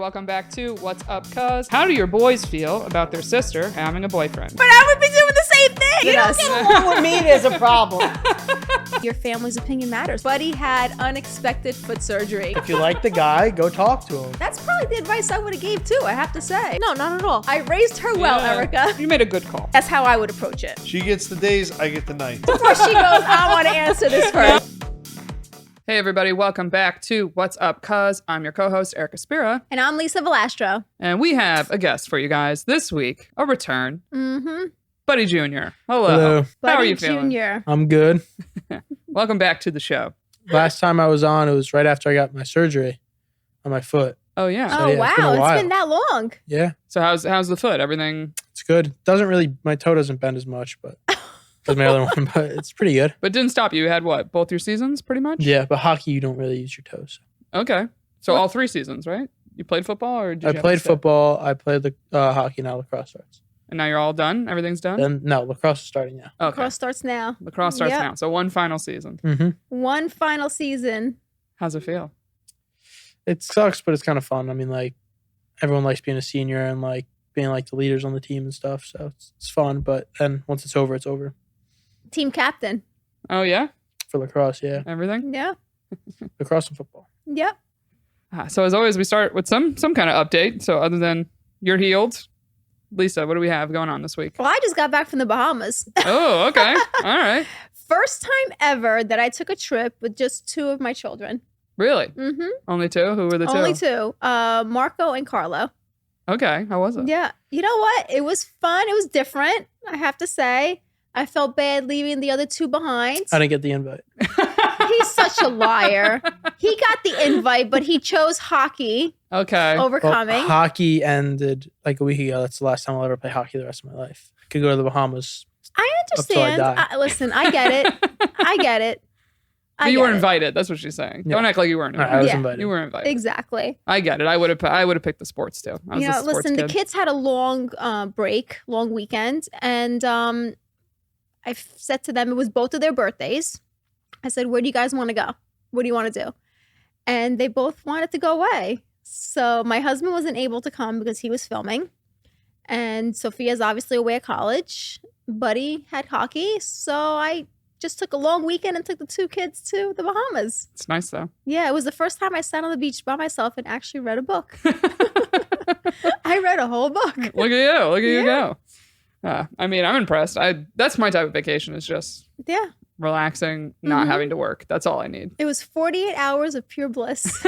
Welcome back to What's Up, Cuz. How do your boys feel about their sister having a boyfriend? But I would be doing the same thing. You don't get along with me, there's a problem. Your family's opinion matters. Buddy had unexpected foot surgery. If you like the guy, go talk to him. That's probably the advice I would have gave too, I have to say. No, not at all. I raised her well, Yeah. Erica. You made a good call. That's how I would approach it. She gets the days, I get the nights. Before she goes, I want to answer this first. Hey everybody, welcome back to What's Up, Cuz. I'm your co-host, Erica Spira. And I'm Lisa Valastro. And we have a guest for you guys this week, a return. Mm-hmm. Buddy Jr. Hello. Hello. Buddy How are you feeling? Jr. I'm good. Welcome back to the show. Last time I was on, it was right after I got my surgery on my foot. Oh yeah. Oh, yeah, it's been a wow. while. It's been that long. Yeah, So how's the foot? Everything? it's good. My toe doesn't bend as much, but as my other one, but it's pretty good. But didn't stop you. You had what? Both your seasons, pretty much? Yeah, but hockey, you don't really use your toes. Okay. So What? all 3 seasons, right? You played football or did you I have played to sit? football, I played the hockey, now lacrosse starts. And now you're all done? Everything's done? Then, no, lacrosse is starting now. Okay. Cross starts now. Lacrosse starts Yep. now. So one final season. Mm-hmm. One final season. How's it feel? It sucks, but it's kind of fun. I mean, like, everyone likes being a senior and, like, being, like, the leaders on the team and stuff, so it's fun. But then once it's over, it's over. Team captain. Oh yeah? For lacrosse, yeah. Everything? Yeah. Lacrosse and football. Yep. So as always, we start with some kind of update. So other than you're healed, Lisa, what do we have going on this week? Well, I just got back from the Bahamas. Oh, okay. All right. First time ever that I took a trip with just 2 of my children. Really? Mm-hmm. Only 2? Who were the 2? Only 2. Marco and Carlo. Okay. How was it? Yeah. You know what? It was fun. It was different, I have to say. I felt bad leaving the other 2 behind. I didn't get the invite. He's such a liar. He got the invite, but he chose hockey Okay. over Well, coming. hockey ended like a week ago. That's the last time I'll ever play hockey the rest of my life. I could go to the Bahamas. I till I understand. die. Listen, I get it. I get it. But you were invited. That's what she's saying. Yeah. Don't act like you weren't I invited. was Yeah. invited. You were invited. Exactly. I get it. I would have picked the sports too. I was You a know, sports listen, kid. the kids had a long break, long weekend, and I said to them, it was both of their birthdays. I said, where do you guys want to go? What do you want to do? And they both wanted to go away. So my husband wasn't able to come because he was filming. And Sophia's obviously away at college. Buddy had hockey. So I just took a long weekend and took the 2 kids to the Bahamas. It's nice though. Yeah, it was the first time I sat on the beach by myself and actually read a book. I read a whole book. Look at you. Look at you Yeah. go. I mean, I'm impressed. That's my type of vacation. Is just Yeah. relaxing, not Mhm. having to work. That's all I need. It was 48 hours of pure bliss.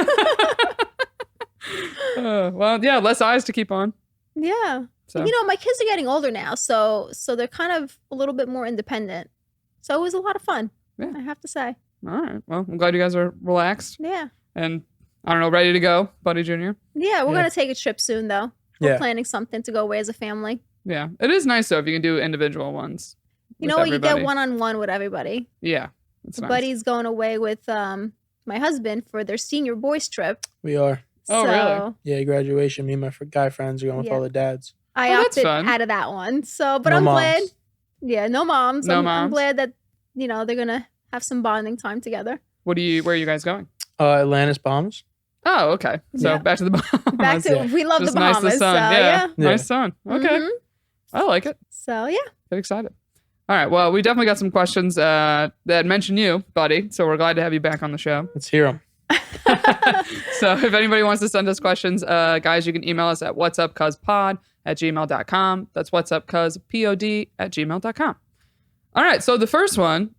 Well, yeah, less eyes to keep on. Yeah. So You know, my kids are getting older now, so they're kind of a little bit more independent. So it was a lot of fun, Yeah. I have to say. all right. Well, I'm glad you guys are relaxed Yeah. and I don't know, ready to go, Buddy Jr. Yeah, we're Yeah. going to take a trip soon, though. We're Yeah. planning something to go away as a family. Yeah, it is nice though if you can do individual ones. You with know what? You everybody. get one-on-one with everybody. Yeah, it's nice. Buddy's going away with my husband for their senior boys trip. We are. Oh, so really? Yeah, graduation. Me and my guy friends are going with Yeah. all the dads. I Oh, that's opted fun. out of that one. So, but No I'm moms. glad. Yeah, no moms. No I'm moms. glad that, they're going to have some bonding time together. Where are you guys going? Atlantis, Bahamas. Oh, okay. So Yeah. back to the Bahamas. Back to, Yeah. we love Just the nice Bahamas. the sun. So, yeah. yeah. Nice sun. Okay. Mhm. I like it. So, yeah. Get excited. All right. Well, we definitely got some questions that mention you, Buddy. So we're glad to have you back on the show. Let's hear them. So if anybody wants to send us questions, guys, you can email us at whatsupcuzpod@gmail.com. That's whatsupcuzpod@gmail.com. All right. So the first one,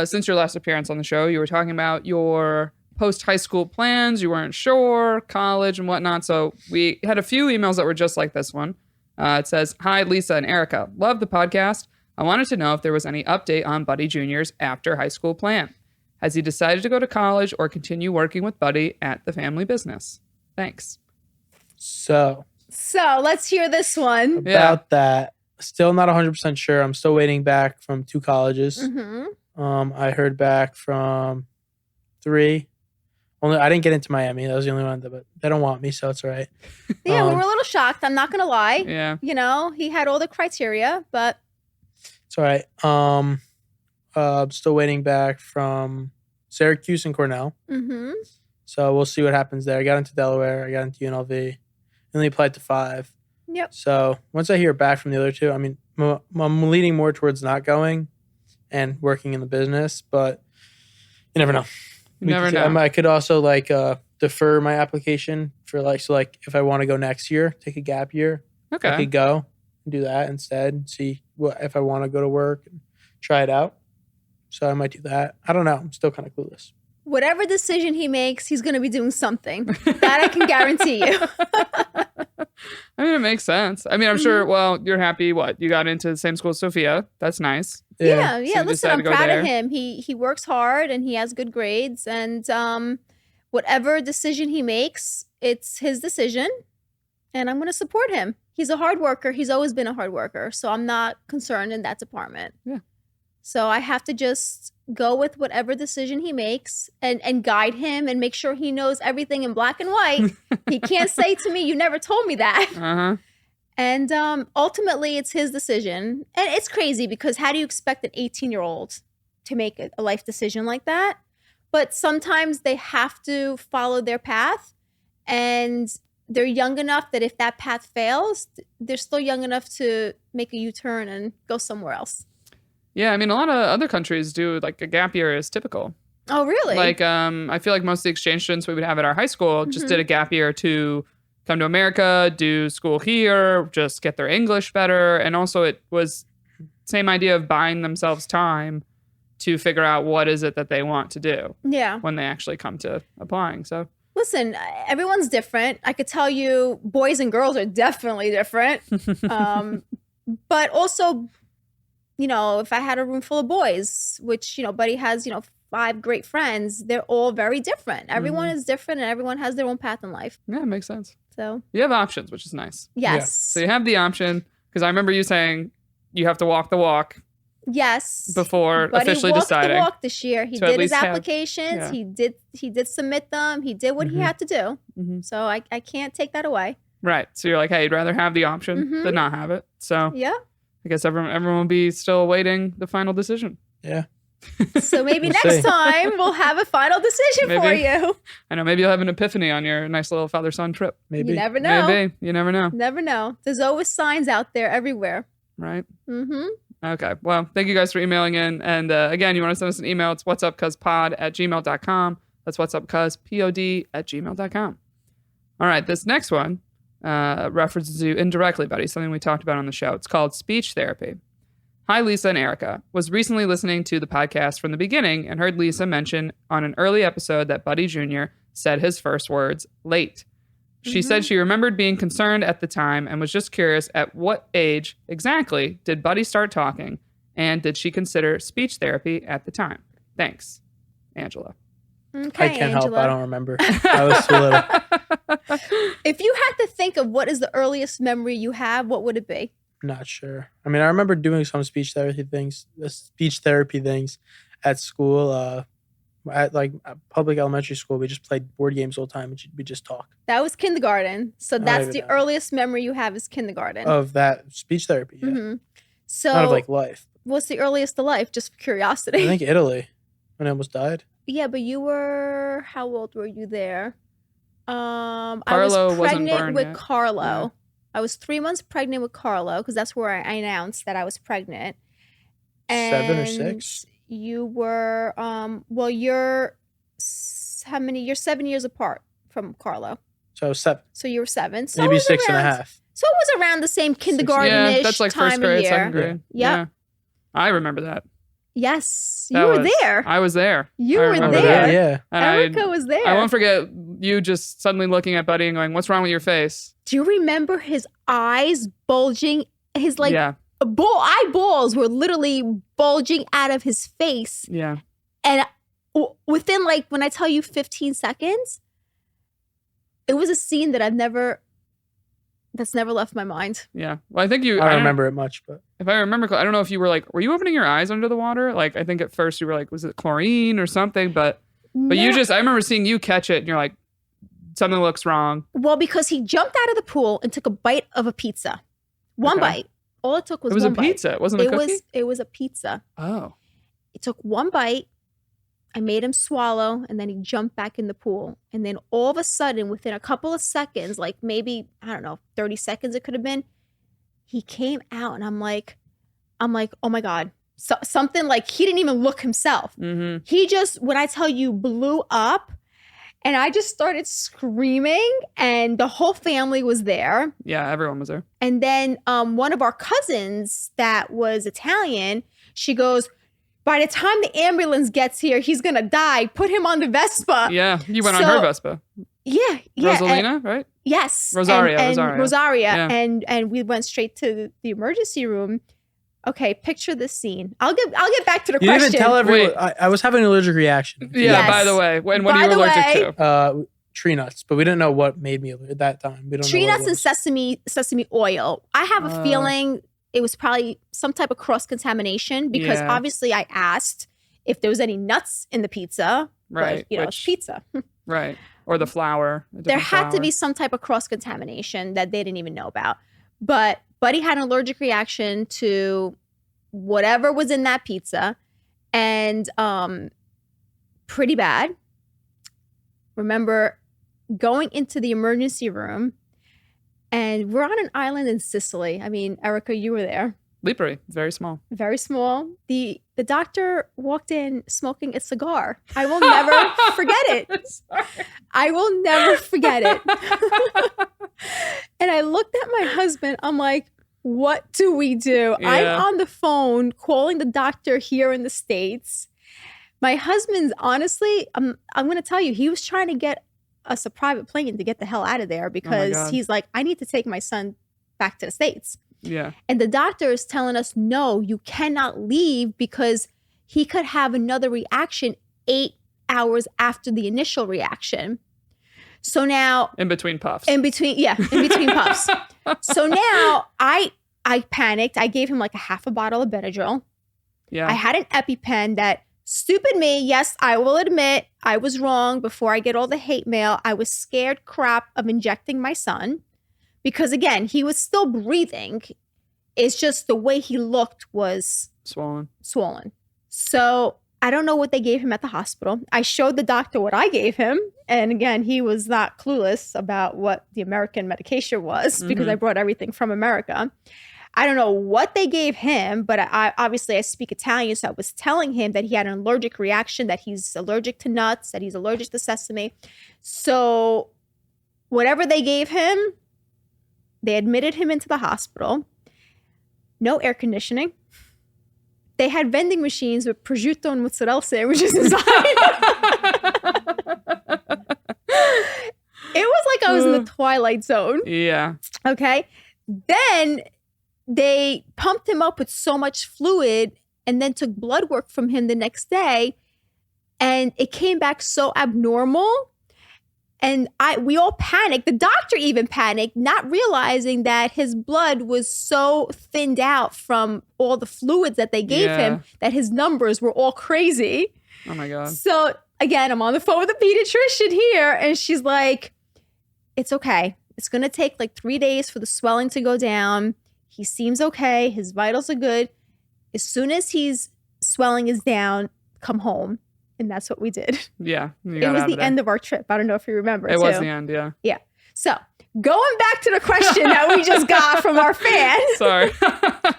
since your last appearance on the show, you were talking about your post-high school plans. You weren't sure, college and whatnot. So we had a few emails that were just like this one. It says, "Hi, Lisa and Erica. Love the podcast. I wanted to know if there was any update on Buddy Jr.'s after high school plan. Has he decided to go to college or continue working with Buddy at the family business? Thanks." So, So let's hear this one. about that, still not 100% sure. I'm still waiting back from 2 colleges. Mm-hmm. I heard back from 3. I didn't get into Miami. That was the only one, but they don't want me, so it's all right. Yeah, we were a little shocked. I'm not going to lie. Yeah. He had all the criteria, but It's all right. I'm still waiting back from Syracuse and Cornell. mm-hmm. So we'll see what happens there. I got into Delaware. I got into UNLV. only applied to 5. Yep. So once I hear back from the other 2, I mean, I'm leaning more towards not going and working in the business, but you never know. You never know. I could also defer my application for so if I want to go next year, take a gap year. Okay. I could go and do that instead. See if I want to go to work and try it out. So I might do that. I don't know. I'm still kind of clueless. Whatever decision he makes, he's going to be doing something. That I can guarantee you. I mean, it makes sense. I mean, I'm sure, well, you're happy. What? You got into the same school as Sophia. That's nice. Yeah. So you Listen, decided I'm to go proud there. of him. He works hard and he has good grades. And whatever decision he makes, it's his decision. And I'm going to support him. He's a hard worker. He's always been a hard worker. So I'm not concerned in that department. Yeah. So I have to just go with whatever decision he makes and guide him and make sure he knows everything in black and white. He can't say to me, you never told me that. Uh-huh. And ultimately, it's his decision. And it's crazy because how do you expect an 18-year-old to make a life decision like that? But sometimes they have to follow their path. And they're young enough that if that path fails, they're still young enough to make a U-turn and go somewhere else. Yeah, I mean, a lot of other countries do, a gap year is typical. Oh, really? I feel like most of the exchange students we would have at our high school just did a gap year to come to America, do school here, just get their English better. And also it was same idea of buying themselves time to figure out what is it that they want to do when they actually come to applying. So listen, everyone's different. I could tell you boys and girls are definitely different. But also, if I had a room full of boys, which, Buddy has, 5 great friends, they're all very different. Everyone is different and everyone has their own path in life. yeah, it makes sense. So You have options, which is nice. yes. Yeah. So you have the option, because I remember you saying you have to walk the walk Yes. before Buddy officially walked deciding. the walk this year. He to at did his least have- applications. yeah. He did submit them. He did what he had to do. Mhm. So I can't take that away. Right. So you're like, hey, you'd rather have the option Mhm. than not have it. So Yeah. I guess everyone will be still awaiting the final decision. Yeah. So maybe We'll next see. time we'll have a final decision for Maybe. you. I know, maybe you'll have an epiphany on your nice little father-son trip. Maybe. You never know. Maybe. You never know. Never know. There's always signs out there everywhere. Right? Mm-hmm. Okay. Well, thank you guys for emailing in. And again, you want to send us an email, it's whatsupcuzpod@gmail.com. That's whatsupcuzpod@gmail.com. All right. This next one references you indirectly, buddy, something we talked about on the show. It's called speech therapy. Hi, Lisa and Erica. Was recently listening to the podcast from the beginning and heard Lisa mention on an early episode that Buddy Jr. said his first words late. She said she remembered being concerned at the time and was just curious at what age exactly did Buddy start talking, and did she consider speech therapy at the time? Thanks, Angela. Okay, I can't help. Angela. I don't remember. I was too little. If you had to think of what is the earliest memory you have, what would it be? Not sure. I mean, I remember doing some speech therapy things at school. At public elementary school, we just played board games all the time, and we just talk. That was kindergarten. So that's even the know. earliest memory you have is kindergarten. Of that speech therapy. Yeah. Mhm. So Not of life. what's the earliest of life? Just for I curiosity. think Italy, when I almost died. Yeah, but you were, how old were you there? I Carlo was wasn't pregnant born with yet. Carlo. Yeah. I was 3 months pregnant with Carlo because that's where I announced that I was pregnant. 7 or And 6. You were, you're 7 years apart from Carlo. So I was 7. So you were 7. So it Maybe was 6 and a around- half. So it was around the same kindergarten-ish Yeah, that's like time first grade, of year. second grade. Yep. Yeah. I remember that. Yes, That you were was- there. I was there. You I were remember there. that. Yeah. And Erica was there. I won't forget you just suddenly looking at Buddy and going, "What's wrong with your face?" Do you remember his eyes bulging? His yeah, eyeballs were literally bulging out of his face. yeah. And within when I tell you 15 seconds, it was a scene that that's never left my mind. Yeah. Well, I think you. I don't don't- remember it much, but If I remember, I don't know if you were were you opening your eyes under the water? I think at first you were was it chlorine or something? But you just, I remember seeing you catch it and you're like, something looks wrong. Well, because he jumped out of the pool and took a bite of a pizza. One Okay. bite. All it took was It was a one bite. pizza. It wasn't a cookie? It was a pizza. Oh. It took one bite I made him swallow, and then he jumped back in the pool. And then all of a sudden, within a couple of seconds, like maybe, I don't know, 30 seconds it could have been, he came out, and I'm like, oh my God. So, something like he didn't even look himself. Mm-hmm. He just, when I tell you, blew up, and I just started screaming, and the whole family was there. Yeah, everyone was there. And then one of our cousins that was Italian, she goes, by the time the ambulance gets here, he's going to die. Put him on the Vespa. Yeah, you went on her Vespa. Yeah. Rosalina, right? Yes. Rosaria. Rosaria. Yeah. And we went straight to the emergency room. Okay, picture this scene. I'll get back to the You question. didn't even tell everyone. I was having an allergic reaction. Yeah, Yes. by the way. What By are you the allergic way- to? Tree nuts, but we didn't know what made me at that time. We don't Tree know what nuts it and was. sesame oil. I have a feeling it was probably some type of cross-contamination because Yeah. obviously I asked if there was any nuts in the pizza. Right, But, it's which- pizza. Right. Or the flour. a There different had to flour. be some type of cross-contamination that they didn't even know about. But Buddy had an allergic reaction to whatever was in that pizza, and pretty bad. Remember going into the emergency room, and we're on an island in Sicily. I mean, Erica, you were there. Lipari, very small. Very small. The doctor walked in smoking a cigar. I will never forget it. Sorry. I will never forget it. And I looked at my husband. I'm like, what do we do? Yeah. I'm on the phone calling the doctor here in the States. My husband's honestly, I'm going to tell you, he was trying to get us a private plane to get the hell out of there because God. he's like, I need to take my son back to the States. Yeah. And the doctor is telling us, no, you cannot leave because he could have another reaction 8 hours after the initial reaction. So now, In between puffs. in between puffs. So now I panicked. I gave him like a half a bottle of Benadryl. Yeah. I had an EpiPen that, stupid me, yes, I will admit I was wrong. Before I get all the hate mail, I was scared crap of injecting my son because, again, he was still breathing. It's just the way he looked was Swollen. So I don't know what they gave him at the hospital. I showed the doctor what I gave him. And again, he was not clueless about what the American medication was because I brought everything from America. I don't know what they gave him, but I obviously speak Italian. So I was telling him that he had an allergic reaction, that he's allergic to nuts, that he's allergic to sesame. So whatever they gave him, they admitted him into the hospital. No air conditioning. They had vending machines with prosciutto and mozzarella sandwiches inside. It was like I was in the Twilight Zone. Yeah. Okay. Then they pumped him up with so much fluid and then took blood work from him the next day. And it came back so abnormal. And we all panicked. The doctor even panicked, not realizing that his blood was so thinned out from all the fluids that they gave him that his numbers were all crazy. Oh my God. So again, I'm on the phone with a pediatrician here, and she's like, it's okay. It's going to take like 3 days for the swelling to go down. He seems okay. His vitals are good. As soon as his swelling is down, come home. And that's what we did. Yeah. It was the end of our trip. I don't know if you remember. It was the end, yeah. Yeah. So going back to the question that we just got from our fans. Sorry.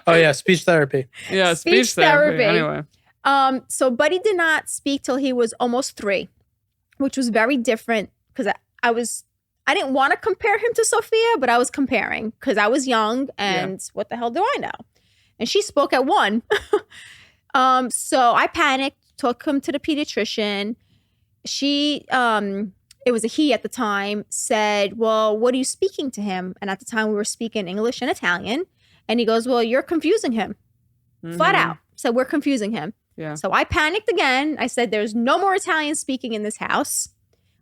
Oh yeah, speech therapy. Yeah, Speech speech therapy. therapy. Anyway. So Buddy did not speak till he was almost 3, which was very different because I didn't want to compare him to Sophia, but I was comparing because I was young and what the hell do I know? And she spoke at 1. So I panicked, took him to the pediatrician. She, it was a he at the time, said, well, what are you speaking to him? And at the time we were speaking English and Italian. And he goes, well, you're confusing him. Flat out. So we're confusing him. Yeah. So I panicked again. I said, there's no more Italian speaking in this house.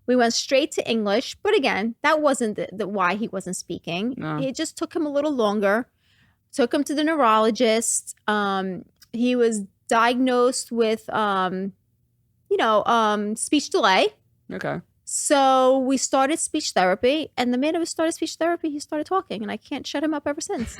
We went straight to English. But again, that wasn't the why he wasn't speaking. No. It just took him a little longer. Took him to the neurologist. He was diagnosed with, speech delay. Okay. So we started speech therapy. And the minute we started speech therapy, he started talking. And I can't shut him up ever since.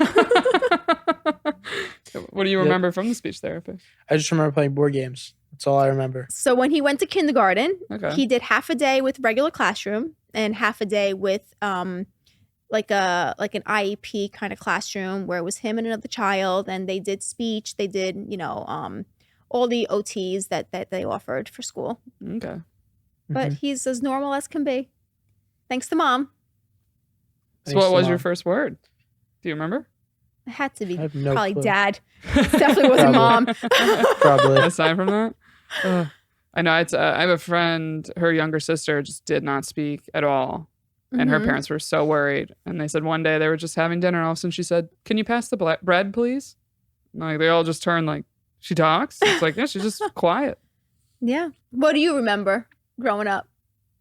What do you remember from the speech therapy? I just remember playing board games That's all I remember. So when he went to kindergarten, Okay. he did half a day with regular classroom and half a day with like an IEP kind of classroom where it was him and another child, and they did speech, they did all the OTs that they offered for school. Okay. But he's as normal as can be, thanks to mom. So what was your first word? Do you remember? It had to be I have no probably clue. dad. It definitely wasn't mom. Probably. Aside from that, I know I have a friend. Her younger sister just did not speak at all, and her Mhm. parents were so worried. And they said one day they were just having dinner, and all of a sudden she said, "Can you pass the bread, please?" And like they all just turned like, "She talks." It's like, yeah, she's just quiet. Yeah. What do you remember growing up?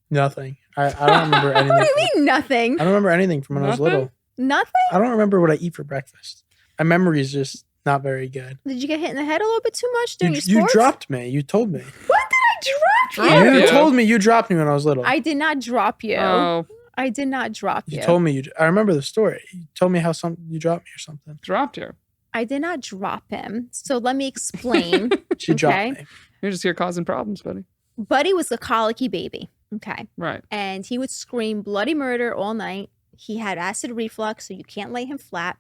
Nothing. I don't remember anything. What do you mean nothing? I don't remember anything from when I was Nothing? little. Nothing? I don't remember what I eat for breakfast. My memory is just not very good. Did you get hit in the head a little bit too much during your You sports? dropped me. You told me. When did I drop Drop you? You you. told me you dropped me when I was little. I did not drop you. Oh, I did not drop you. You told me I remember the story. You told me how you dropped me or something. dropped you. I did not drop him. So let me explain. She dropped Okay. me. You're just here causing problems, buddy. Buddy was a colicky baby. Okay. Right. And he would scream bloody murder all night. He had acid reflux, so you can't lay him flat.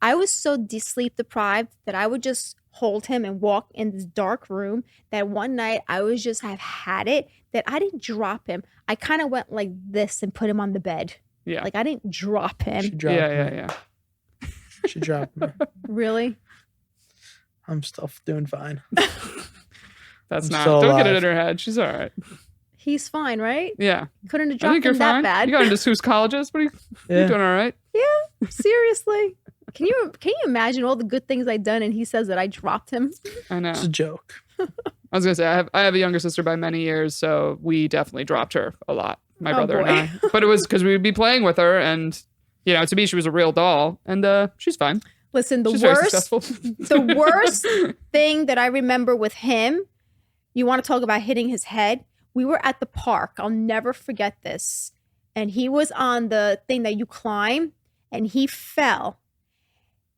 I was so sleep deprived that I would just hold him and walk in this dark room that one night I've had it that I didn't drop him. I kind of went like this and put him on the bed. Yeah. Like I didn't drop She him. dropped Yeah. me. Yeah. She dropped me. Really? I'm still doing fine. That's I'm not. still Don't get it alive. in her head. She's all right. He's fine, right? Yeah. Couldn't have I think dropped you're him that fine. bad. You got into Seuss colleges. What are you? Yeah. You doing all right? Seriously. Can you imagine all the good things I've done and he says that I dropped him? I know. It's a joke. I was gonna say I have a younger sister by many years, so we definitely dropped her a lot. My Oh, brother boy. and I. But it was because we would be playing with her, and to me she was a real doll, and she's fine. Listen, the She's very worst successful. the worst thing that I remember with him, you want to talk about hitting his head? We were at the park. I'll never forget this. And he was on the thing that you climb and he fell.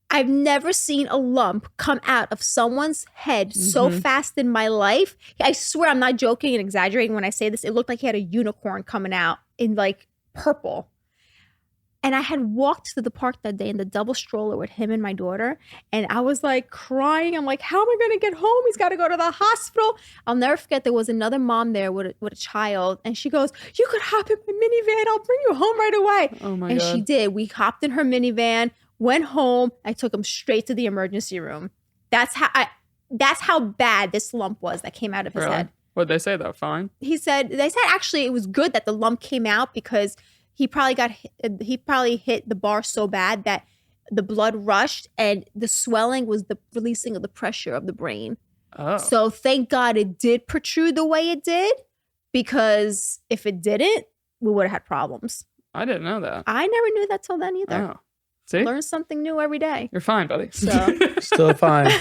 I've never seen a lump come out of someone's head so Mhm. fast in my life. I swear I'm not joking and exaggerating when I say this. It looked like he had a unicorn coming out in like purple. And I had walked to the park that day in the double stroller with him and my daughter. And I was like crying. I'm like, how am I going to get home? He's got to go to the hospital. I'll never forget there was another mom there with a child. And she goes, you could hop in my minivan. I'll bring you home right away. Oh my And god. she did. We hopped in her minivan, went home. I took him straight to the emergency room. That's how bad this lump was that came out of his Really? head. What'd they say though? Fine. They said actually it was good that the lump came out because he probably hit the bar so bad that the blood rushed and the swelling was the releasing of the pressure of the brain. Oh. So thank God it did protrude the way it did, because if it didn't, we would have had problems. I didn't know that. I never knew that till then either. Oh. See? Learn something new every day. You're fine, buddy. So- Still fine.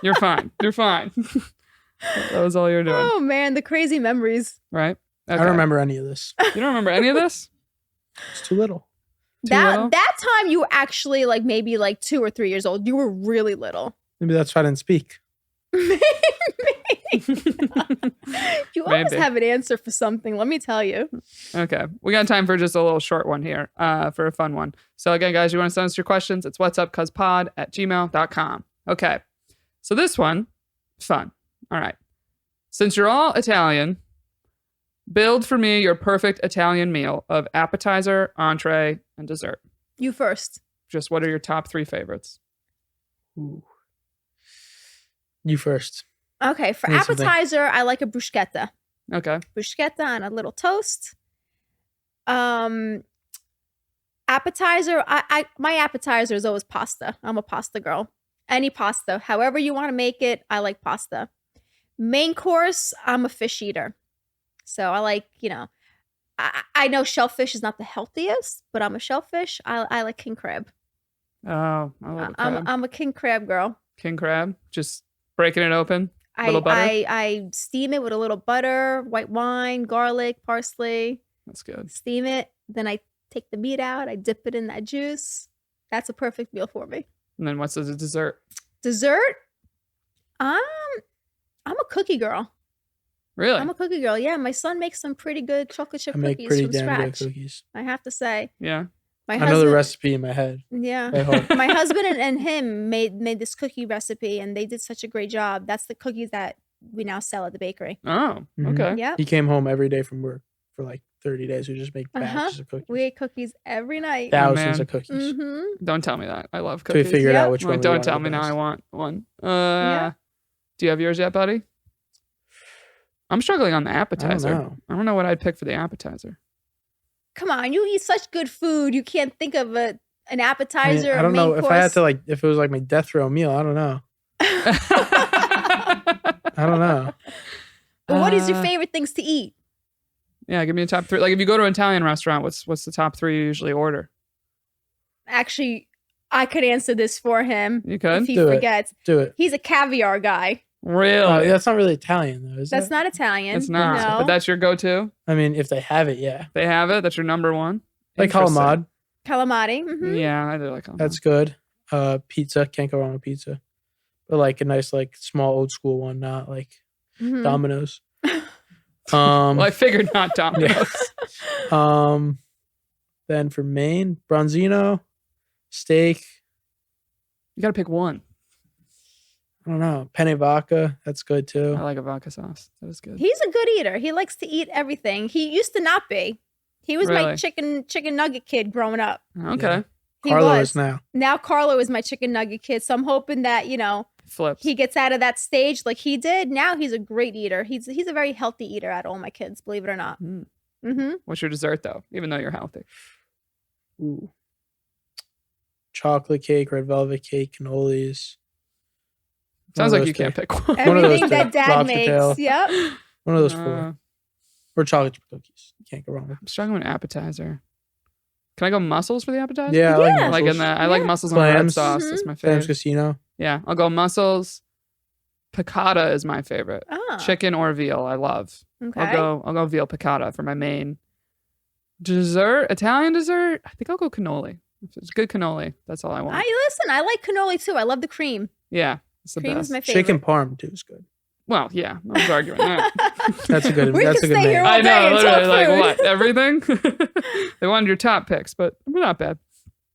You're fine. You're fine. That was all you're doing, Oh man, the crazy memories. right? I don't remember any of this. You don't remember any of this? It's too little. Too little? That time you were actually like maybe like 2 or 3 years old. You were really little. Maybe that's why I didn't speak. Maybe. You always Maybe. have an answer for something, let me tell you. Okay. We got time for just a little short one here, for a fun one. So again, guys, you want to send us your questions? It's whatsupcuspod@gmail.com. Okay. So this one, fun. All right. Since you're all Italian, build for me your perfect Italian meal of appetizer, entree, and dessert. You first. Just what are your top 3 favorites? Ooh. You first. Okay, for Give me something. appetizer, I like a bruschetta. Okay. Bruschetta on a little toast. Appetizer, my appetizer is always pasta. I'm a pasta girl. Any pasta, however you want to make it, I like pasta. Main course, I'm a fish eater. So I like, I know shellfish is not the healthiest, but I'm a shellfish. I like king crab. Oh, I love a crab. I'm a king crab girl. King crab. Just breaking it open. Little butter? I steam it with a little butter, white wine, garlic, parsley. That's good. Steam it. Then I take the meat out. I dip it in that juice. That's a perfect meal for me. And then what's the dessert? Dessert? I'm a cookie girl. Really? I'm a cookie girl. Yeah, my son makes some pretty good chocolate chip I make cookies pretty from damn good scratch. cookies. I have to say. Yeah. My I husband, know the recipe in my head. Yeah. By heart. My husband and him made this cookie recipe, and they did such a great job. That's the cookies that we now sell at the bakery. Oh, Mhm. okay. Yep. He came home every day from work for like 30 days. We just make Uh-huh. batches of cookies. We ate cookies every night. Thousands man. of cookies. Mm-hmm. Don't tell me that. I love So we cookies. figured Yep. out which Well, one. we don't wanted tell the me now. best. I want one. Yeah. Do you have yours yet, buddy? I'm struggling on the appetizer. know. I don't know what I'd pick for the appetizer. Come on, you eat such good food. You can't think of an I, mean, appetizer. I don't main know if course. I had to like if it was like my death row meal. I don't know. I don't know. But what is your Uh, favorite things to eat? Yeah, give me a top 3. Like if you go to an Italian restaurant, what's the top 3 you usually order? Actually, I could answer this for him You if could? he Do it. forgets. Do it. He's a caviar guy. Really? That's not really Italian though, is That's it? not Italian. It's not. No. But that's your go-to? I mean, if they have it, yeah. They have it? That's your number one? Like Interesting. calamari, calamari. Mhm. Yeah, I do like calamari. that's good. Pizza, can't go wrong with pizza. But like a nice, like small old school one, not like Mhm. Domino's. Well, I figured not Domino's. Then for main, bronzino, steak. You got to pick one. I don't know, penne vodka. That's good too. I like a vodka sauce. That is good. He's a good eater. He likes to eat everything. He used to not be. He was my Really? chicken nugget kid growing up. Okay. Yeah. He Carlo was. is now. Now Carlo is my chicken nugget kid. So I'm hoping that, Flips. he gets out of that stage like he did. Now he's a great eater. He's a very healthy eater out of all my kids, believe it or not. Mm. Mm-hmm. What's your dessert, though? Even though you're healthy. Ooh. Chocolate cake, red velvet cake, cannolis. Sounds One like of you those can't two. pick one. One of those Everything two. that dad Lobster makes. tail. Yep. One of those Uh, four. Or chocolate chip cookies. You can't go wrong with. I'm struggling with appetizer. Can I go mussels for the appetizer? Yeah, I like Yeah. mussels. Like in the, I like Yeah. mussels on red Clams. sauce. That's my Sam's favorite. Casino. Yeah, I'll go mussels. Piccata is my favorite. Oh, Chicken or veal, I love. okay. I'll go veal piccata for my main dessert. Italian dessert. I think I'll go cannoli. If it's good cannoli, that's all I want. I like cannoli too. I love the cream. Yeah, it's the Cream best. is my favorite. Chicken parm too is good. Well, yeah, I was arguing that. That's a good. We that's can a good stay here name. all I day know, and literally, talk like food. what? Everything? They wanted your top picks, but we're not bad.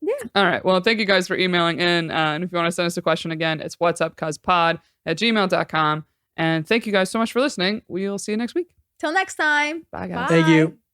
Yeah. All right. Well, thank you guys for emailing in. And if you want to send us a question again, it's whatsupcuzpod@gmail.com. And thank you guys so much for listening. We'll see you next week. Till next time. Bye, guys. Thank you.